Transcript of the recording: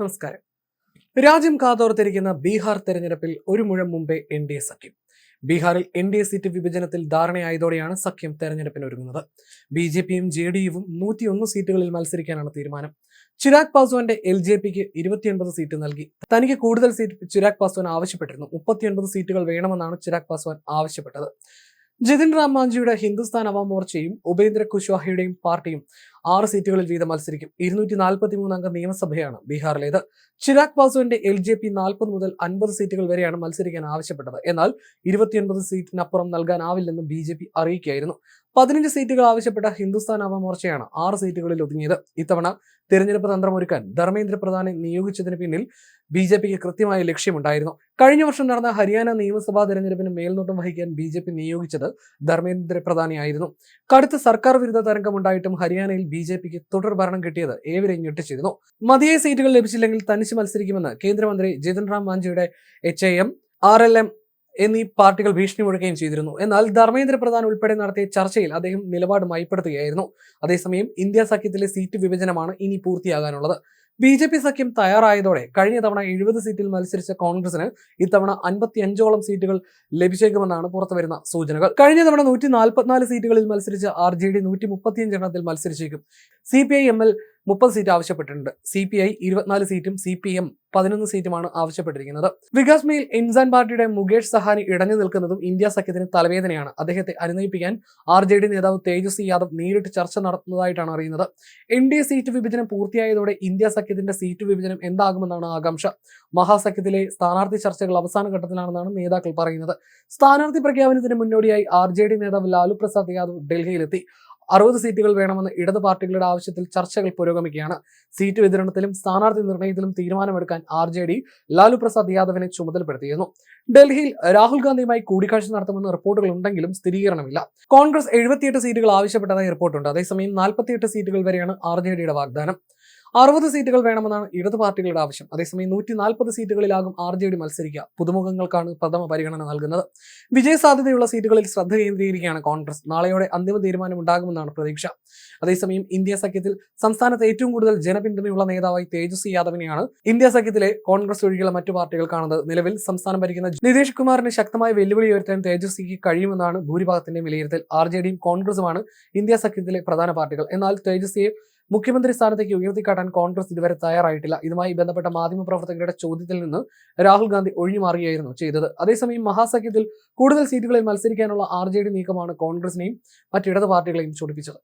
നമസ്കാരം. രാജ്യം കാതോർത്തിരിക്കുന്ന ബീഹാർ തെരഞ്ഞെടുപ്പിൽ ഒരു മുഴം മുമ്പേ എൻ.ഡി.എ സഖ്യം. ബീഹാറിൽ എൻ.ഡി.എ സീറ്റ് വിഭജനത്തിൽ ധാരണയായതോടെയാണ് സഖ്യം തെരഞ്ഞെടുപ്പിനൊരുങ്ങുന്നത്. ബി.ജെ.പിയും ജെ.ഡി.യുവും 101 സീറ്റുകളിൽ മത്സരിക്കാനാണ് തീരുമാനം. ചിരാഗ് പാസ്വാന്റെ എൽ.ജെ.പിക്ക് 29 സീറ്റ് നൽകി. തനിക്ക് കൂടുതൽ സീറ്റ് ചിരാഗ് പാസ്വാൻ ആവശ്യപ്പെട്ടിരുന്നു. 39 സീറ്റുകൾ വേണമെന്നാണ് ചിരാഗ് പാസ്വാൻ ആവശ്യപ്പെട്ടത്. ജിതിൻ റാം മാഞ്ചിയുടെ ഹിന്ദുസ്ഥാൻ അവാം മോർച്ചയും ഉപേന്ദ്ര കുശ്വാഹയുടെയും പാർട്ടിയും 6 സീറ്റുകളിൽ വീതം മത്സരിക്കും. 243 അംഗ നിയമസഭയാണ് ബീഹാറിലേത്. ചിരാഗ് പാസ്വാന്റെ എൽ.ജെ.പി 40 മുതൽ 50 സീറ്റുകൾ വരെയാണ് മത്സരിക്കാൻ ആവശ്യപ്പെട്ടത്. എന്നാൽ 29 സീറ്റിനപ്പുറം നൽകാനാവില്ലെന്ന് ബി.ജെ.പി അറിയിക്കുകയായിരുന്നു. 15 സീറ്റുകൾ ആവശ്യപ്പെട്ട ഹിന്ദുസ്ഥാൻ അവാം മോർച്ചയാണ് 6 സീറ്റുകളിൽ ഒതുങ്ങിയത്. ഇത്തവണ തിരഞ്ഞെടുപ്പ് തന്ത്രമൊരുക്കാൻ ധർമ്മേന്ദ്ര പ്രധാനെ നിയോഗിച്ചതിന് പിന്നിൽ ബി.ജെ.പിക്ക് കൃത്യമായ ലക്ഷ്യമുണ്ടായിരുന്നു. കഴിഞ്ഞ വർഷം നടന്ന ഹരിയാന നിയമസഭാ തെരഞ്ഞെടുപ്പിന് മേൽനോട്ടം വഹിക്കാൻ ബി.ജെ.പി നിയോഗിച്ചത് ധർമ്മേന്ദ്ര പ്രധാനെയായിരുന്നു. കടുത്ത സർക്കാർ വിരുദ്ധ തരംഗമുണ്ടായിട്ടും ഹരിയാനയിൽ ബി.ജെ.പിക്ക് തുടർ ഭരണം കിട്ടിയത് ഏവരെയും ഞെട്ടിച്ചിരുന്നു. മതിയായ സീറ്റുകൾ ലഭിച്ചില്ലെങ്കിൽ തനിച്ച് മത്സരിക്കുമെന്ന് കേന്ദ്രമന്ത്രി ജിതിൻ റാം മാഞ്ചിയുടെ HIM, RLM എന്നീ പാർട്ടികൾ ഭീഷണി മുഴക്കുകയും ചെയ്തിരുന്നു. എന്നാൽ ധർമ്മേന്ദ്ര പ്രധാൻ ഉൾപ്പെടെ നടത്തിയ ചർച്ചയിൽ അദ്ദേഹം നിലപാട് മയപ്പെടുത്തുകയായിരുന്നു. അതേസമയം ഇന്ത്യ സഖ്യത്തിലെ സീറ്റ് വിഭജനമാണ് ഇനി പൂർത്തിയാകാനുള്ളത്. ബി.ജെ.പി സഖ്യം തയ്യാറായതോടെ കഴിഞ്ഞ തവണ 70 സീറ്റിൽ മത്സരിച്ച കോൺഗ്രസിന് ഇത്തവണ 55ഓളം സീറ്റുകൾ ലഭിച്ചേക്കുമെന്നാണ് പുറത്തുവരുന്ന സൂചനകൾ. കഴിഞ്ഞ തവണ 144 സീറ്റുകളിൽ മത്സരിച്ച RJD 135 എണ്ണത്തിൽ മത്സരിച്ചേക്കും. CPI-ML 30 സീറ്റ് ആവശ്യപ്പെട്ടിട്ടുണ്ട്. CPI 24 സീറ്റും CPM 11 സീറ്റുമാണ് ആവശ്യപ്പെട്ടിരിക്കുന്നത്. വികാസ് മെയിൽ ഇൻസാൻ പാർട്ടിയുടെ മുകേഷ് സഹാനി ഇടഞ്ഞു നിൽക്കുന്നതും ഇന്ത്യ സഖ്യത്തിന് തലവേദനയാണ്. അദ്ദേഹത്തെ അനുനയിപ്പിക്കാൻ RJD നേതാവ് തേജസ്വി യാദവ് നേരിട്ട് ചർച്ച നടത്തുന്നതായിട്ടാണ് അറിയുന്നത്. NDA സീറ്റ് വിഭജനം പൂർത്തിയായതോടെ ഇന്ത്യ സഖ്യത്തിന്റെ സീറ്റ് വിഭജനം എന്താകുമെന്നാണ് ആകാംക്ഷ. മഹാസഖ്യത്തിലെ സ്ഥാനാർത്ഥി ചർച്ചകൾ അവസാന ഘട്ടത്തിലാണെന്നാണ് നേതാക്കൾ പറയുന്നത്. സ്ഥാനാർത്ഥി പ്രഖ്യാപനത്തിന് മുന്നോടിയായി RJD നേതാവ് ലാലു പ്രസാദ് യാദവ് ഡൽഹിയിലെത്തി. 60 സീറ്റുകൾ വേണമെന്ന ഇടത് പാർട്ടികളുടെ ആവശ്യത്തിൽ ചർച്ചകൾ പുരോഗമിക്കുകയാണ്. സീറ്റ് വിതരണത്തിലും സ്ഥാനാർത്ഥി നിർണയത്തിലും തീരുമാനമെടുക്കാൻ RJD ലാലു പ്രസാദ് യാദവിനെ ചുമതലപ്പെടുത്തിയിരുന്നു. ഡൽഹിയിൽ രാഹുൽ ഗാന്ധിയുമായി കൂടിക്കാഴ്ച നടത്തുമെന്ന് റിപ്പോർട്ടുകൾ ഉണ്ടെങ്കിലും സ്ഥിരീകരണമില്ല. കോൺഗ്രസ് 78 സീറ്റുകൾ ആവശ്യപ്പെട്ടതായി റിപ്പോർട്ടുണ്ട്. അതേസമയം 48 സീറ്റുകൾ വരെയാണ് RJDയുടെ വാഗ്ദാനം. 60 സീറ്റുകൾ വേണമെന്നാണ് ഇടത് പാർട്ടികളുടെ ആവശ്യം. അതേസമയം 140 സീറ്റുകളിലാകും RJD മത്സരിക്കുക. പുതുമുഖങ്ങൾക്കാണ് പ്രഥമ പരിഗണന നൽകുന്നത്. വിജയ സാധ്യതയുള്ള സീറ്റുകളിൽ ശ്രദ്ധ കേന്ദ്രീകരിക്കുകയാണ് കോൺഗ്രസ്. നാളെയോടെ അന്തിമ തീരുമാനം ഉണ്ടാകുമെന്നാണ് പ്രതീക്ഷ. അതേസമയം ഇന്ത്യ സഖ്യത്തിൽ സംസ്ഥാനത്ത് ഏറ്റവും കൂടുതൽ ജനപിന്തുണയുള്ള നേതാവായി തേജസ്വി യാദവിനെയാണ് ഇന്ത്യ സഖ്യത്തിലെ കോൺഗ്രസ് ഒഴികെയുള്ള മറ്റു പാർട്ടികൾ കാണുന്നത്. നിലവിൽ സംസ്ഥാനം ഭരിക്കുന്ന നിതീഷ് കുമാറിന് ശക്തമായ വെല്ലുവിളി ഉയർത്താൻ തേജസ്വിക്ക് കഴിയുമെന്നാണ് ഭൂരിഭാഗത്തിന്റെ വിലയിരുത്തൽ. RJDയും കോൺഗ്രസുമാണ് ഇന്ത്യ സഖ്യത്തിലെ പ്രധാന പാർട്ടികൾ. എന്നാൽ തേജസ്വിയെ മുഖ്യമന്ത്രി സ്ഥാനത്തേക്ക് ഉയർത്തിക്കാട്ടാൻ കോൺഗ്രസ് ഇതുവരെ തയ്യാറായിട്ടില്ല. ഇതുമായി ബന്ധപ്പെട്ട മാധ്യമപ്രവർത്തകരുടെ ചോദ്യത്തിൽ നിന്ന് രാഹുൽ ഗാന്ധി ഒഴിഞ്ഞുമാറുകയായിരുന്നു ചെയ്തത്. അതേസമയം മഹാസഖ്യത്തിൽ കൂടുതൽ സീറ്റുകളിൽ മത്സരിക്കാനുള്ള RJD നീക്കമാണ് കോൺഗ്രസിനെയും മറ്റിടത് പാർട്ടികളെയും ചൊടിപ്പിച്ചത്.